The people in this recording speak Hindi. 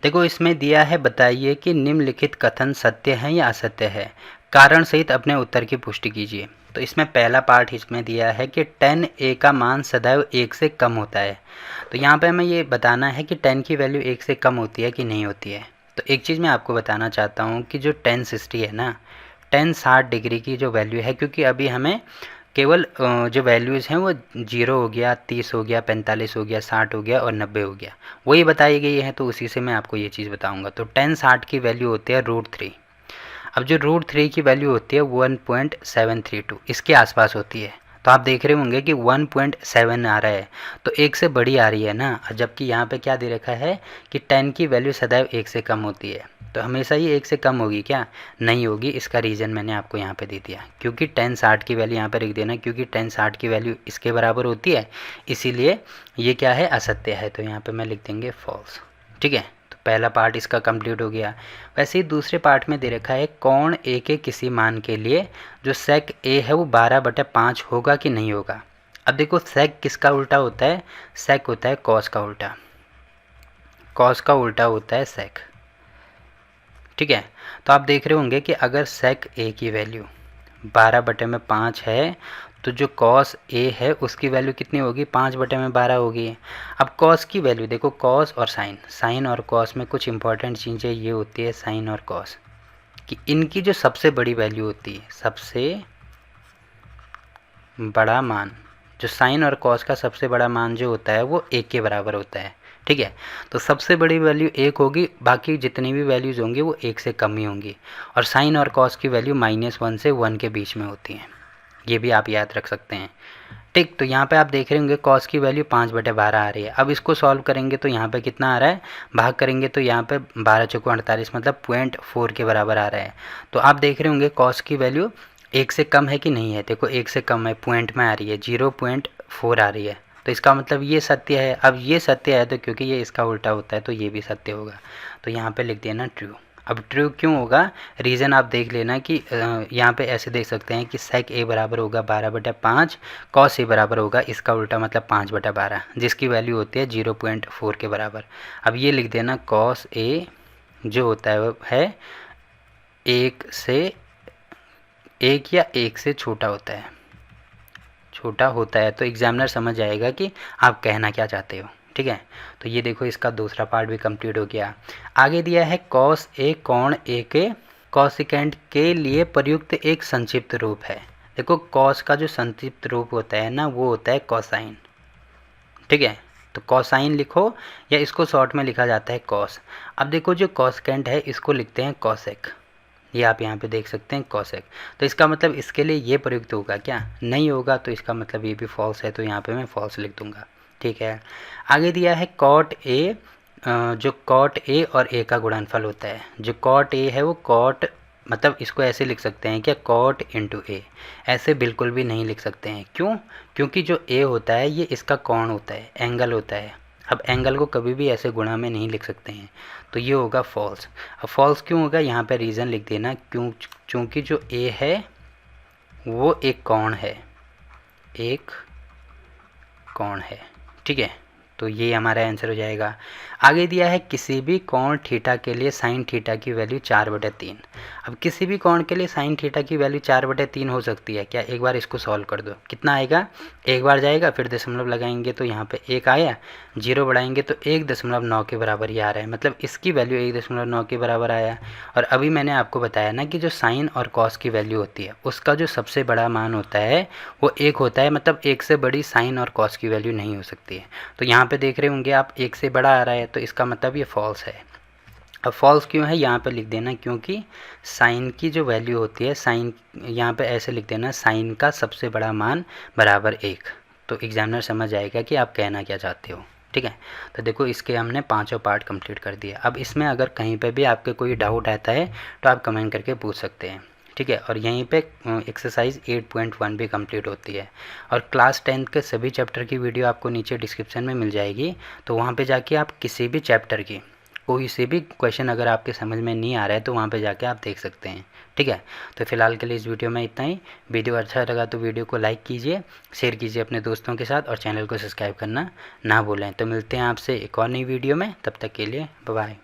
देखो इसमें दिया है, बताइए कि निम्नलिखित कथन सत्य है या असत्य है, कारण सहित अपने उत्तर की पुष्टि कीजिए। तो इसमें पहला पार्ट इसमें दिया है कि 10a का मान सदैव 1 से कम होता है। तो यहाँ पे हमें ये बताना है कि 10 की वैल्यू 1 से कम होती है कि नहीं होती है। तो एक चीज़ मैं आपको बताना चाहता हूँ कि जो 1060 है ना, 1060 डिग्री की जो वैल्यू है, क्योंकि अभी हमें केवल जो वैल्यूज़ हैं वो 0 हो गया, 30 हो गया, 45 हो गया, 60 हो गया और 90 हो गया, वही बताई गई है। तो उसी से मैं आपको ये चीज़ बताऊंगा। तो 1060 की वैल्यू होती है √3। अब जो √3 की वैल्यू होती है 1.732 इसके आसपास होती है। तो आप देख रहे होंगे कि 1.7 आ रहा है, तो 1 से बड़ी आ रही है ना, जबकि यहाँ पे क्या दे रखा है कि 10 की वैल्यू सदैव 1 से कम होती है। तो हमेशा ही 1 से कम होगी क्या? नहीं होगी। इसका रीज़न मैंने आपको यहाँ पे दे दिया, क्योंकि 1060 की वैल्यू यहाँ पे लिख देना, क्योंकि 1060 की वैल्यू इसके बराबर होती है, इसीलिए ये क्या है, असत्य है। तो यहाँ पे मैं लिख देंगे फॉल्स। ठीक है, तो पहला पार्ट इसका कंप्लीट हो गया। वैसे ही दूसरे पार्ट में दे रखा है कोण ए के किसी मान के लिए जो सेक ए है वो 12/5 होगा कि नहीं होगा। अब देखो सेक किसका उल्टा होता है? सेक होता है कॉस का उल्टा। कॉस का उल्टा होता है सेक। ठीक है, तो आप देख रहे होंगे कि अगर सेक ए की वैल्यू 12/5 है तो जो कॉस ए है उसकी वैल्यू कितनी होगी? 5/12 होगी। अब कॉस की वैल्यू देखो, कॉस और साइन, साइन और कॉस में कुछ इंपॉर्टेंट चीज़ें ये होती है साइन और कॉस कि इनकी जो सबसे बड़ी वैल्यू होती है, सबसे बड़ा मान, जो साइन और कॉस का सबसे बड़ा मान जो होता है वो 1 के बराबर होता है। ठीक है, तो सबसे बड़ी वैल्यू 1 होगी, बाकी जितनी भी वैल्यूज़ होंगी वो 1 से कम ही होंगी। और साइन और कॉस की वैल्यू -1 से 1 के बीच में होती है, ये भी आप याद रख सकते हैं। ठीक, तो यहाँ पे आप देख रहे होंगे कॉस की वैल्यू 5/12 आ रही है। अब इसको सॉल्व करेंगे तो यहाँ पे कितना आ रहा है, भाग करेंगे तो यहाँ पे 12 चौको 48 मतलब 0.4 के बराबर आ रहा है। तो आप देख रहे होंगे कॉस की वैल्यू 1 से कम है कि नहीं है। देखो 1 से कम है, पॉइंट में आ रही है, 0.4 आ रही है। तो इसका मतलब ये सत्य है। अब ये सत्य है तो क्योंकि ये इसका उल्टा होता है तो ये भी सत्य होगा। तो यहाँ पे लिख देना ट्रू। अब ट्रू क्यों होगा, रीज़न आप देख लेना कि यहाँ पे ऐसे देख सकते हैं कि सेक ए बराबर होगा 12/5, कॉस ए बराबर होगा इसका उल्टा मतलब 5/12, जिसकी वैल्यू होती है 0.4 के बराबर। अब ये लिख देना कॉस ए जो होता है वो है 1 से 1 या 1 से छोटा होता है, छोटा होता है। तो एग्जामिनर समझ जाएगा कि आप कहना क्या चाहते हो। ठीक है, तो ये देखो इसका दूसरा पार्ट भी कंप्लीट हो गया। आगे दिया है कॉस ए कोण ए के कॉसिकेंट के लिए प्रयुक्त एक संक्षिप्त रूप है। देखो कॉस का जो संक्षिप्त रूप होता है ना वो होता है कोसाइन। ठीक है, तो कोसाइन लिखो या इसको शॉर्ट में लिखा जाता है कॉस। अब देखो जो कॉसिकेंट है इसको लिखते हैं कॉसेक, ये आप यहाँ पे देख सकते हैं कॉसेक। तो इसका मतलब इसके लिए ये प्रयुक्त होगा क्या? नहीं होगा। तो इसका मतलब ये भी फॉल्स है, तो यहाँ पे मैं फॉल्स लिख दूंगा। ठीक है, आगे दिया है कॉट ए, जो कॉट ए और ए का गुणनफल होता है। जो कॉट ए है वो कॉट, मतलब इसको ऐसे लिख सकते हैं क्या, कॉट इंटू ए। ऐसे बिल्कुल भी नहीं लिख सकते हैं। क्यों? क्योंकि जो ए होता है ये इसका कोण होता है, एंगल होता है। अब एंगल को कभी भी ऐसे गुणा में नहीं लिख सकते हैं, तो ये होगा फॉल्स। अब फॉल्स क्यों होगा, यहाँ पे रीज़न लिख देना, क्योंकि जो ए है वो एक कोण है, एक कोण है। ठीक है, तो ये हमारा आंसर हो जाएगा। आगे दिया है किसी भी कोण थीटा के लिए साइन थीटा की वैल्यू 4/3। अब किसी भी कोण के लिए साइन थीटा की वैल्यू 4/3 हो सकती है क्या? एक बार इसको सॉल्व कर दो, कितना आएगा, एक बार जाएगा फिर दशमलव लगाएंगे तो यहाँ पे 1 आया, 0 बढ़ाएंगे तो 1.9 के बराबर ही आ रहा है, मतलब इसकी वैल्यू 1.9 के बराबर आया। और अभी मैंने आपको बताया ना कि जो साइन और कॉस की वैल्यू होती है उसका जो सबसे बड़ा मान होता है वो 1 होता है, मतलब 1 से बड़ी साइन और कॉस की वैल्यू नहीं हो सकती है। तो यहाँ पे देख रहे होंगे आप 1 से बड़ा आ रहा है, तो इसका मतलब ये फॉल्स है। अब फॉल्स क्यों है, यहाँ पे लिख देना क्योंकि साइन की जो वैल्यू होती है, साइन यहाँ पे ऐसे लिख देना, साइन का सबसे बड़ा मान बराबर 1। तो एग्जामिनर समझ जाएगा कि आप कहना क्या चाहते हो। ठीक है, तो देखो इसके हमने पांचों पार्ट कंप्लीट कर दिया। अब इसमें अगर कहीं पे भी आपके कोई डाउट आता है तो आप कमेंट करके पूछ सकते हैं। ठीक है, और यहीं पे एक्सरसाइज 8.1 भी कंप्लीट होती है। और क्लास 10 के सभी चैप्टर की वीडियो आपको नीचे डिस्क्रिप्शन में मिल जाएगी, तो वहाँ पे जाके आप किसी भी चैप्टर की कोई से भी क्वेश्चन अगर आपके समझ में नहीं आ रहा है तो वहाँ पे जाके आप देख सकते हैं। ठीक है, तो फिलहाल के लिए इस वीडियो में इतना ही। वीडियो अच्छा लगा तो वीडियो को लाइक कीजिए, शेयर कीजिए अपने दोस्तों के साथ और चैनल को सब्सक्राइब करना ना भूलें। तो मिलते हैं आपसे एक और नई वीडियो में, तब तक के लिए बाय बाय।